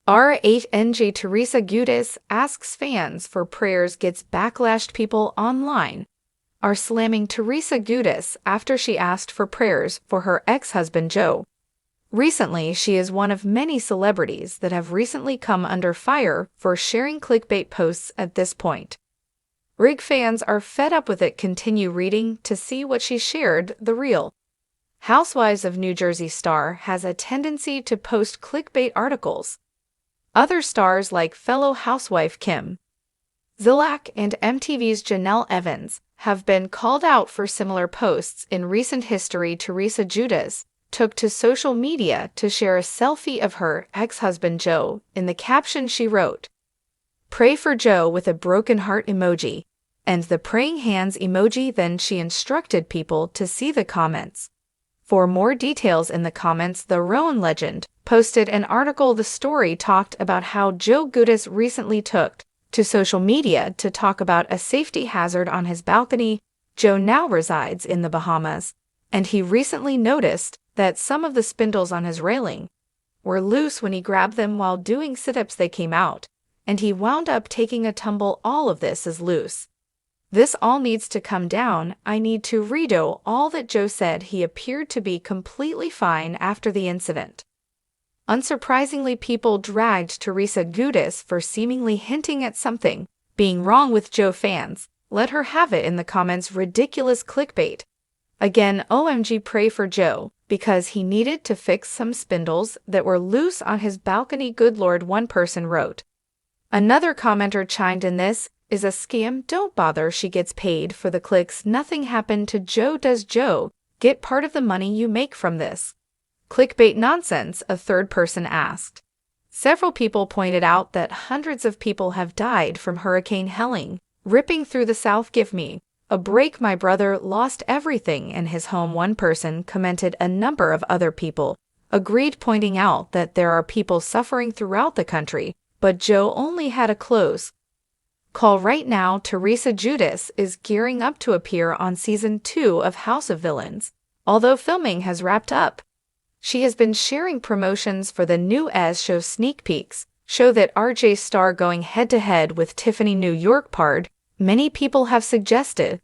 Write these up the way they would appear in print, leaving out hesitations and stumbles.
RHNG Teresa Giudice asks fans for prayers, gets backlashed. People online are slamming Teresa Giudice after she asked for prayers for her ex-husband Joe. Recently, she is one of many celebrities that have recently come under fire for sharing clickbait posts at this point. Rig fans are fed up with it. Continue reading to see what she shared. The Real Housewives of New Jersey star has a tendency to post clickbait articles. Other stars like fellow housewife Kim Zilak and MTV's Janelle Evans have been called out for similar posts in recent history. Teresa Giudice took to social media to share a selfie of her ex-husband Joe. In the caption she wrote, "Pray for Joe," with a broken heart emoji and the praying hands emoji. Then she instructed people to see the comments. For more details in the comments, the Rowan legend posted an article. The story talked about how Joe Giudice recently took to social media to talk about a safety hazard on his balcony. Joe now resides in the Bahamas, and he recently noticed that some of the spindles on his railing were loose when he grabbed them while doing sit-ups. They came out, and he wound up taking a tumble. All of this is loose. This all needs to come down. I need to redo all that. Joe said he appeared to be completely fine after the incident. Unsurprisingly, people dragged Teresa Giudice for seemingly hinting at something being wrong with Joe. Fans let her have it in the comments. Ridiculous clickbait. Again, OMG, pray for Joe because he needed to fix some spindles that were loose on his balcony. Good Lord, one person wrote. Another commenter chimed in, "This is a scam. Don't bother. She gets paid for the clicks. Nothing happened to Joe. Does Joe get part of the money you make from this clickbait nonsense?" a third person asked. Several people pointed out that hundreds of people have died from Hurricane Helene ripping through the South. "Give me a break. My brother lost everything in his home," one person commented. A number of other people agreed, pointing out that there are people suffering throughout the country, but Joe only had a close call. Right now, Teresa Giudice is gearing up to appear on season 2 of House of Villains. Although filming has wrapped up, she has been sharing promotions for the new S show. Sneak peeks show that RJ star going head-to-head with Tiffany New York Pard. Many people have suggested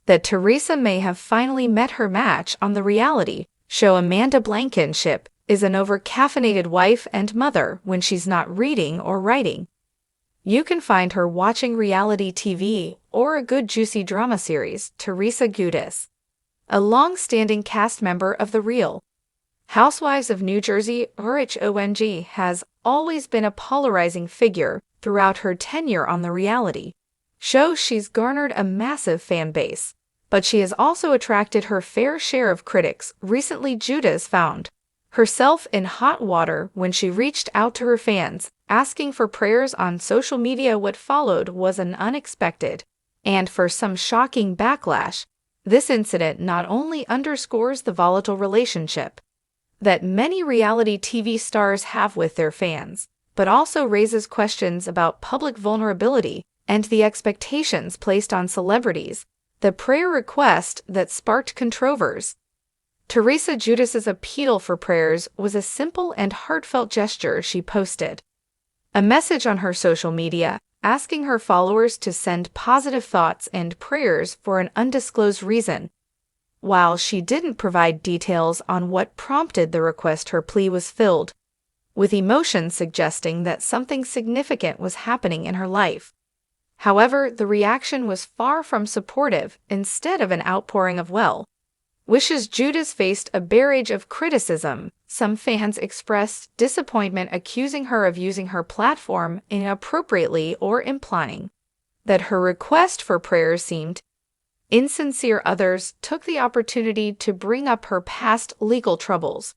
that Teresa may have finally met her match on the reality show. Amanda Blankenship is an over-caffeinated wife and mother when she's not reading or writing. You can find her watching reality TV or a good juicy drama series. Teresa Giudice, a long-standing cast member of The Real Housewives of New Jersey (RHONG), has always been a polarizing figure throughout her tenure on the reality show. She's garnered a massive fan base, but she has also attracted her fair share of critics. Recently, Giudice found herself in hot water when she reached out to her fans, asking for prayers on social media. What followed was an unexpected and, for some, shocking backlash. This incident not only underscores the volatile relationship that many reality TV stars have with their fans, but also raises questions about public vulnerability and the expectations placed on celebrities. The prayer request that sparked controversy. Teresa Giudice's appeal for prayers was a simple and heartfelt gesture. She posted a message on her social media asking her followers to send positive thoughts and prayers for an undisclosed reason. While she didn't provide details on what prompted the request, her plea was filled with emotion, suggesting that something significant was happening in her life. However, the reaction was far from supportive. Instead of an outpouring of wishes, Giudice faced a barrage of criticism. Some fans expressed disappointment, accusing her of using her platform inappropriately or implying that her request for prayers seemed insincere. Others took the opportunity to bring up her past legal troubles,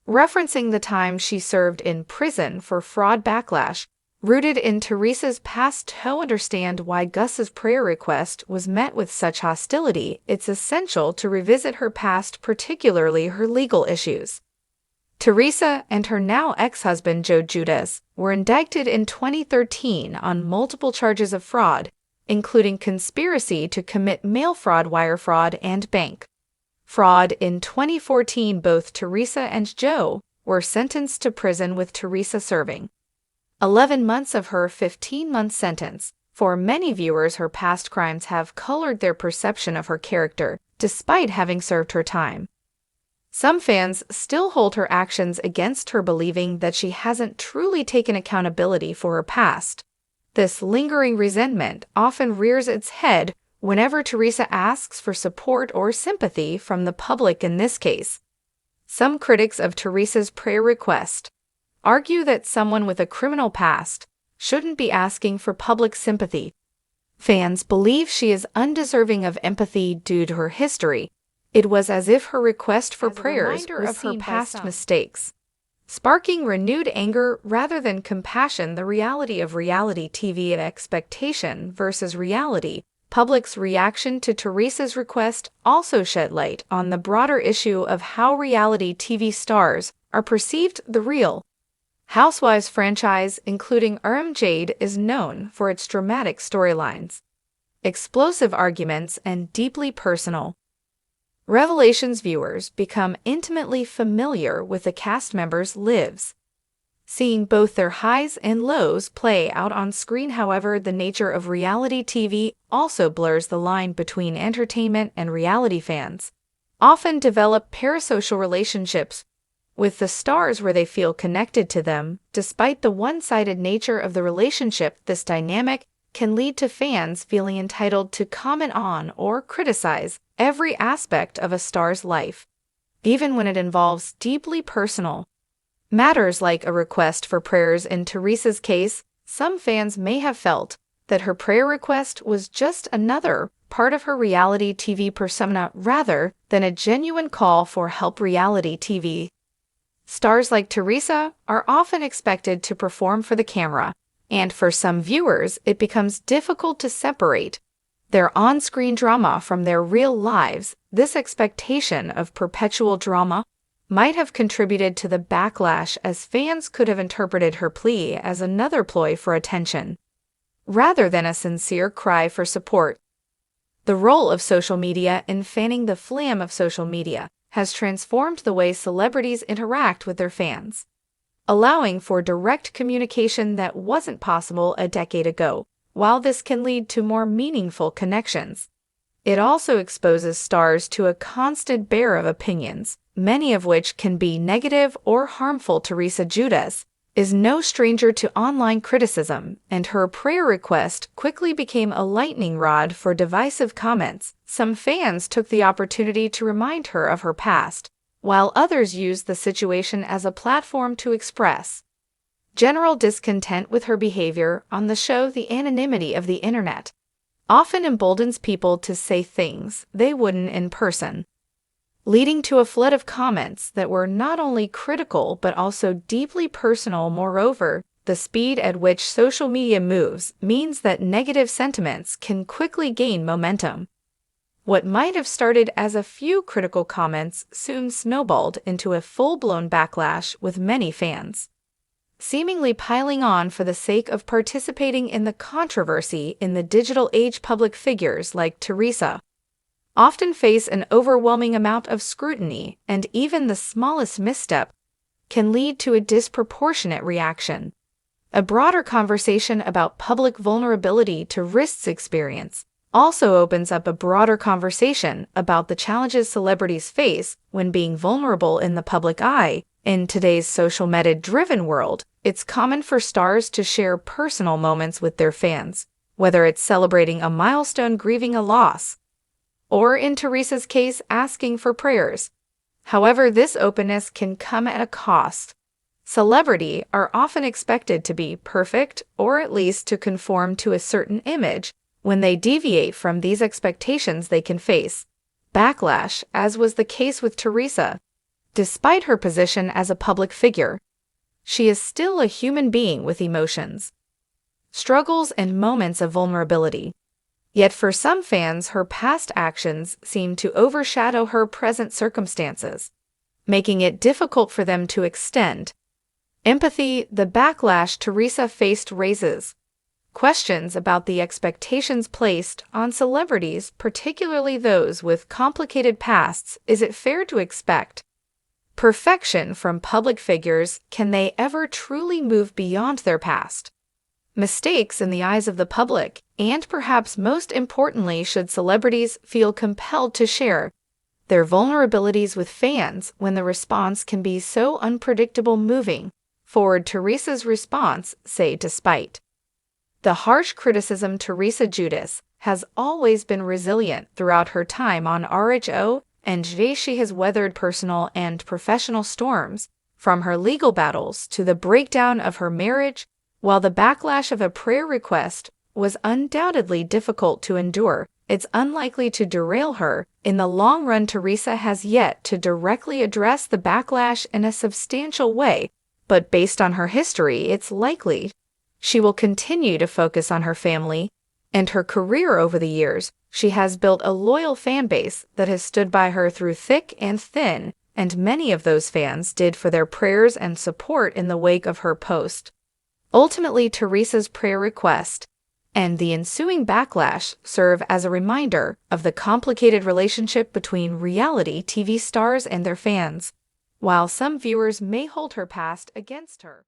referencing the time she served in prison for fraud. Backlash rooted in Teresa's past. To understand why Gus's prayer request was met with such hostility, it's essential to revisit her past, particularly her legal issues. Teresa and her now ex-husband Joe Giudice were indicted in 2013 on multiple charges of fraud, including conspiracy to commit mail fraud, wire fraud, and bank fraud. In 2014, both Teresa and Joe were sentenced to prison, with Teresa serving 11 months of her 15-month sentence. For many viewers, her past crimes have colored their perception of her character, despite having served her time. Some fans still hold her actions against her, believing that she hasn't truly taken accountability for her past. This lingering resentment often rears its head whenever Teresa asks for support or sympathy from the public in this case. Some critics of Teresa's prayer request argue that someone with a criminal past shouldn't be asking for public sympathy. Fans believe she is undeserving of empathy due to her history. It was as if her request for prayers was of her past mistakes, sparking renewed anger rather than compassion. The reality of reality TV and expectation versus reality. Public's reaction to Teresa's request also shed light on the broader issue of how reality TV stars are perceived. The Real Housewives franchise, including Jade, is known for its dramatic storylines, explosive arguments, and deeply personal revelations. Viewers become intimately familiar with the cast members' lives, seeing both their highs and lows play out on screen. However, the nature of reality TV also blurs the line between entertainment and reality. Fans often develop parasocial relationships with the stars where they feel connected to them. Despite the one-sided nature of the relationship, this dynamic can lead to fans feeling entitled to comment on or criticize every aspect of a star's life, even when it involves deeply personal matters like a request for prayers. In Teresa's case, some fans may have felt that her prayer request was just another part of her reality TV persona rather than a genuine call for help. Reality TV stars like Teresa are often expected to perform for the camera, and for some viewers, it becomes difficult to separate their on-screen drama from their real lives. This expectation of perpetual drama might have contributed to the backlash, as fans could have interpreted her plea as another ploy for attention, rather than a sincere cry for support. The role of social media in fanning the flame of social media has transformed the way celebrities interact with their fans, allowing for direct communication that wasn't possible a decade ago. While this can lead to more meaningful connections, it also exposes stars to a constant barrage of opinions, many of which can be negative or harmful. Teresa Giudice is no stranger to online criticism, and her prayer request quickly became a lightning rod for divisive comments. Some fans took the opportunity to remind her of her past, while others used the situation as a platform to express general discontent with her behavior on the show. The anonymity of the internet often emboldens people to say things they wouldn't in person, leading to a flood of comments that were not only critical but also deeply personal. Moreover, the speed at which social media moves means that negative sentiments can quickly gain momentum. What might have started as a few critical comments soon snowballed into a full-blown backlash, with many fans seemingly piling on for the sake of participating in the controversy. In the digital age, public figures like Teresa often face an overwhelming amount of scrutiny, and even the smallest misstep can lead to a disproportionate reaction. A broader conversation about public vulnerability to risks experience also opens up a broader conversation about the challenges celebrities face when being vulnerable in the public eye. In today's social media-driven world, it's common for stars to share personal moments with their fans, whether it's celebrating a milestone, grieving a loss, or in Teresa's case, asking for prayers. However, this openness can come at a cost. Celebrities are often expected to be perfect, or at least to conform to a certain image. When they deviate from these expectations, they can face backlash, as was the case with Teresa. Despite her position as a public figure, she is still a human being with emotions, struggles, and moments of vulnerability. Yet for some fans, her past actions seem to overshadow her present circumstances, making it difficult for them to extend empathy. The backlash Teresa faced raises questions about the expectations placed on celebrities, particularly those with complicated pasts. Is it fair to expect perfection from public figures, can they ever truly move beyond their past? Mistakes in the eyes of the public, and perhaps most importantly, should celebrities feel compelled to share their vulnerabilities with fans when the response can be so unpredictable? Moving forward, Teresa's response, say despite the harsh criticism, Teresa Giudice has always been resilient throughout her time on RHO and J. She has weathered personal and professional storms, from her legal battles to the breakdown of her marriage. While the backlash of a prayer request was undoubtedly difficult to endure, it's unlikely to derail her in the long run. Teresa has yet to directly address the backlash in a substantial way, but based on her history, it's likely she will continue to focus on her family and her career. Over the years, she has built a loyal fan base that has stood by her through thick and thin, and many of those fans did for their prayers and support in the wake of her post. Ultimately, Teresa's prayer request and the ensuing backlash serve as a reminder of the complicated relationship between reality TV stars and their fans. While some viewers may hold her past against her,